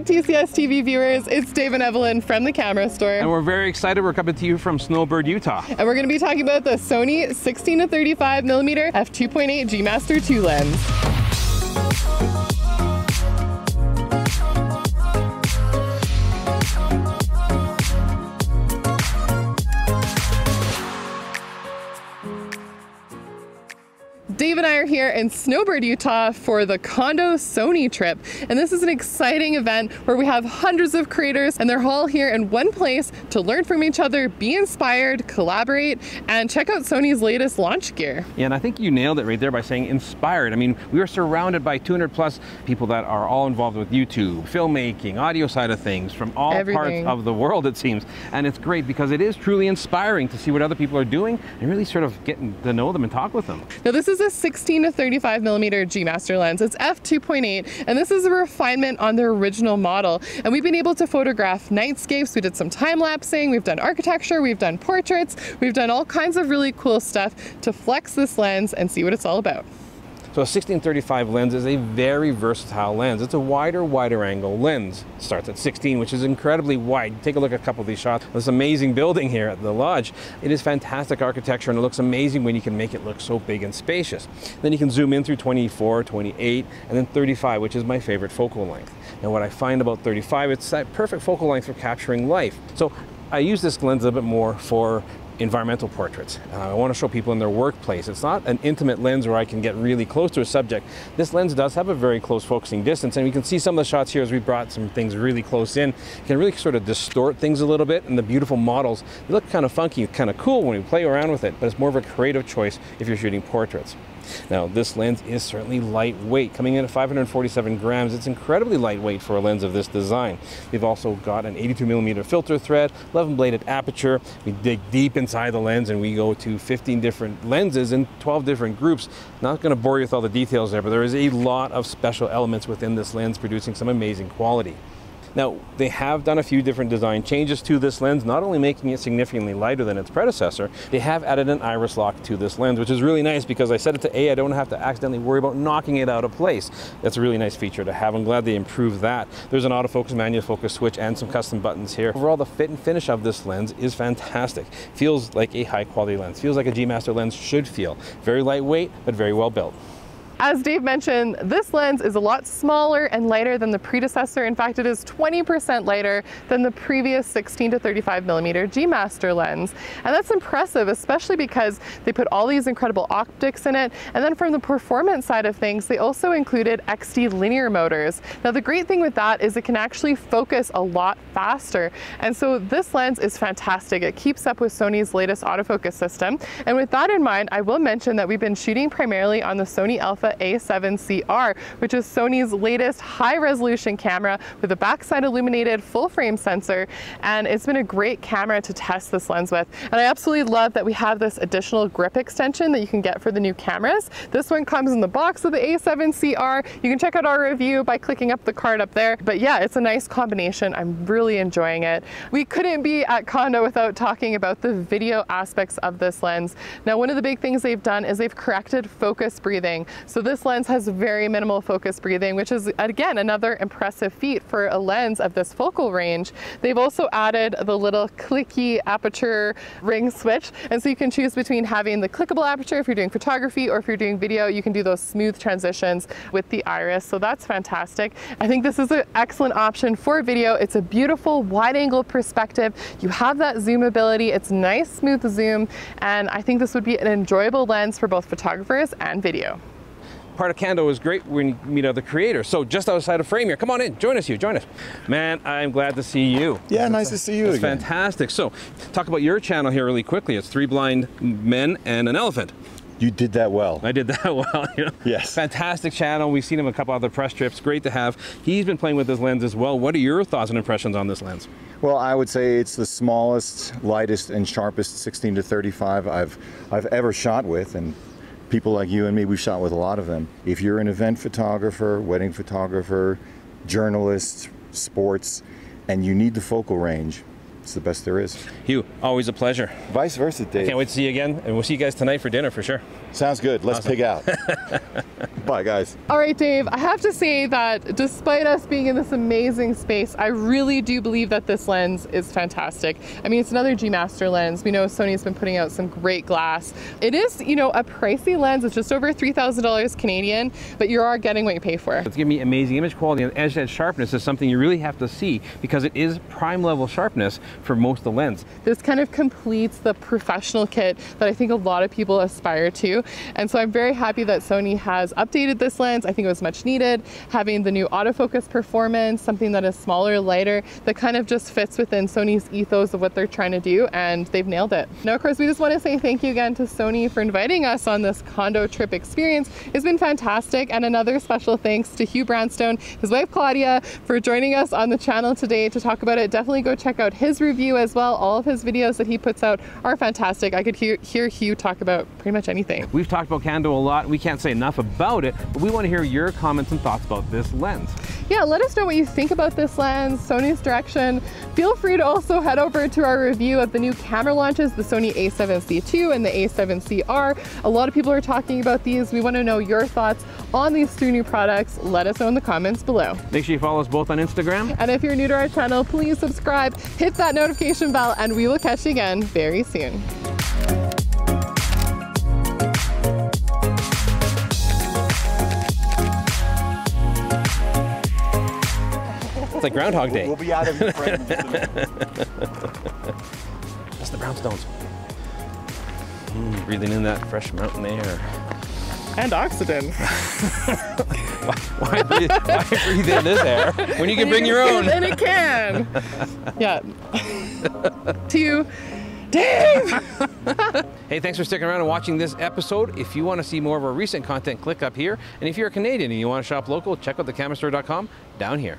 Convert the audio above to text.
TCS TV viewers, it's Dave and Evelyn from the camera store. And we're very excited. We're coming to you from Snowbird, Utah. And we're going to be talking about the Sony 16-35mm f2.8 G Master 2 lens. Dave and I are here in Snowbird, Utah for the Kando Sony Trip. And this is an exciting event where we have hundreds of creators and they're all here in one place to learn from each other, be inspired, collaborate, and check out Sony's latest launch gear. Yeah, and I think you nailed it right there by saying inspired. I mean, we are surrounded by 200 plus people that are all involved with YouTube, filmmaking, audio side of things from all parts of the world, it seems. And it's great because it is truly inspiring to see what other people are doing and really sort of getting to know them and talk with them. Now, this is a 16-35mm G Master lens. It's f2.8, and this is a refinement on the original model. And we've been able to photograph nightscapes. We did some time lapsing, we've done architecture, we've done portraits, we've done all kinds of really cool stuff to flex this lens and see what it's all about. So a 16-35 lens is a very versatile lens. It's a wider angle lens. It starts at 16, which is incredibly wide. Take a look at a couple of these shots. This amazing building here at the lodge. It is fantastic architecture and it looks amazing when you can make it look so big and spacious. Then you can zoom in through 24, 28, and then 35, which is my favorite focal length. And what I find about 35, it's that perfect focal length for capturing life. So I use this lens a bit more for environmental portraits. I want to show people in their workplace. It's not an intimate lens where I can get really close to a subject. This lens does have a very close focusing distance, and you can see some of the shots here as we brought some things really close in. You can really sort of distort things a little bit, and the beautiful models, they look kind of funky, kind of cool when we play around with it, but it's more of a creative choice if you're shooting portraits. Now, this lens is certainly lightweight, coming in at 547 grams. It's incredibly lightweight for a lens of this design. We've also got an 82mm filter thread, 11-bladed aperture. We dig deep inside the lens and we go to 15 different lenses in 12 different groups. Not going to bore you with all the details there, but there is a lot of special elements within this lens producing some amazing quality. Now, they have done a few different design changes to this lens, not only making it significantly lighter than its predecessor, they have added an iris lock to this lens, which is really nice because I set it to A, I don't have to accidentally worry about knocking it out of place. That's a really nice feature to have. I'm glad they improved that. There's an autofocus, manual focus switch, and some custom buttons here. Overall, the fit and finish of this lens is fantastic. Feels like a high quality lens. Feels like a G Master lens should feel. Very lightweight, but very well built. As Dave mentioned, this lens is a lot smaller and lighter than the predecessor. In fact, it is 20% lighter than the previous 16-35mm G Master lens. And that's impressive, especially because they put all these incredible optics in it. And then from the performance side of things, they also included XD linear motors. Now, the great thing with that is it can actually focus a lot faster. And so this lens is fantastic. It keeps up with Sony's latest autofocus system. And with that in mind, I will mention that we've been shooting primarily on the Sony Alpha A7CR, which is Sony's latest high-resolution camera with a backside illuminated full-frame sensor, and it's been a great camera to test this lens with. And I absolutely love that we have this additional grip extension that you can get for the new cameras. This one comes in the box of the A7CR. You can check out our review by clicking up the card up there. But yeah, it's a nice combination. I'm really enjoying it. We couldn't be at Kando without talking about the video aspects of this lens. Now, one of the big things they've done is they've corrected focus breathing. So this lens has very minimal focus breathing, which is, again, another impressive feat for a lens of this focal range. They've also added the little clicky aperture ring switch. And so you can choose between having the clickable aperture if you're doing photography, or if you're doing video, you can do those smooth transitions with the iris. So that's fantastic. I think this is an excellent option for video. It's a beautiful wide angle perspective. You have that zoom ability. It's nice, smooth zoom. And I think this would be an enjoyable lens for both photographers and video. Part of Kando is great when you meet other creators. So just outside of frame here, come on in, join us here, join us. Man, I'm glad to see you. Yeah, nice to see you again. It's fantastic. So talk about your channel here really quickly. It's 3 blind men and an elephant. You did that well. I did that well. You know? Yes. Fantastic channel. We've seen him a couple other press trips. Great to have. He's been playing with this lens as well. What are your thoughts and impressions on this lens? Well, I would say it's the smallest, lightest, and sharpest 16-35 I've ever shot with, and people like you and me, we've shot with a lot of them. If you're an event photographer, wedding photographer, journalist, sports, and you need the focal range, It's the best there is. Hugh, always a pleasure. Vice versa, Dave. Can't wait to see you again, and we'll see you guys tonight for dinner for sure. Sounds good. Let's Awesome. pig out. Bye, guys. All right, Dave, I have to say that despite us being in this amazing space, I really do believe that this lens is fantastic. I mean, it's another G Master lens. We know Sony's been putting out some great glass. It is, you know, a pricey lens. It's just over $3,000 Canadian, but you are getting what you pay for. It's giving me amazing image quality, and edge-to-edge sharpness is something you really have to see because it is prime level sharpness for most of the lens. This kind of completes the professional kit that I think a lot of people aspire to. And so I'm very happy that Sony has updated this lens. I think it was much needed. Having the new autofocus performance, something that is smaller, lighter, that kind of just fits within Sony's ethos of what they're trying to do, and they've nailed it. Now, of course, we just want to say thank you again to Sony for inviting us on this Kando trip experience. It's been fantastic, and another special thanks to Hugh Branstone, his wife Claudia, for joining us on the channel today to talk about it. Definitely go check out his review as well. All of his videos that he puts out are fantastic. I could hear Hugh talk about pretty much anything. We've talked about Kando a lot. We can't say enough about it, but we want to hear your comments and thoughts about this lens. Yeah, let us know what you think about this lens, Sony's direction. Feel free to also head over to our review of the new camera launches, the Sony a7C II and the a7CR. A lot of people are talking about these. We want to know your thoughts on these two new products. Let us know in the comments below. Make sure you follow us both on Instagram. And if you're new to our channel, please subscribe, hit that notification bell, and we will catch you again very soon. It's like Groundhog Day. We'll be out of your friends. That's the brownstones. Breathing in that fresh mountain air. And oxygen. Why breathe in this air when you can bring your own? And it can. Yeah. To Dave! Hey, thanks for sticking around and watching this episode. If you want to see more of our recent content, click up here. And if you're a Canadian and you want to shop local, check out thecamerastore.com down here.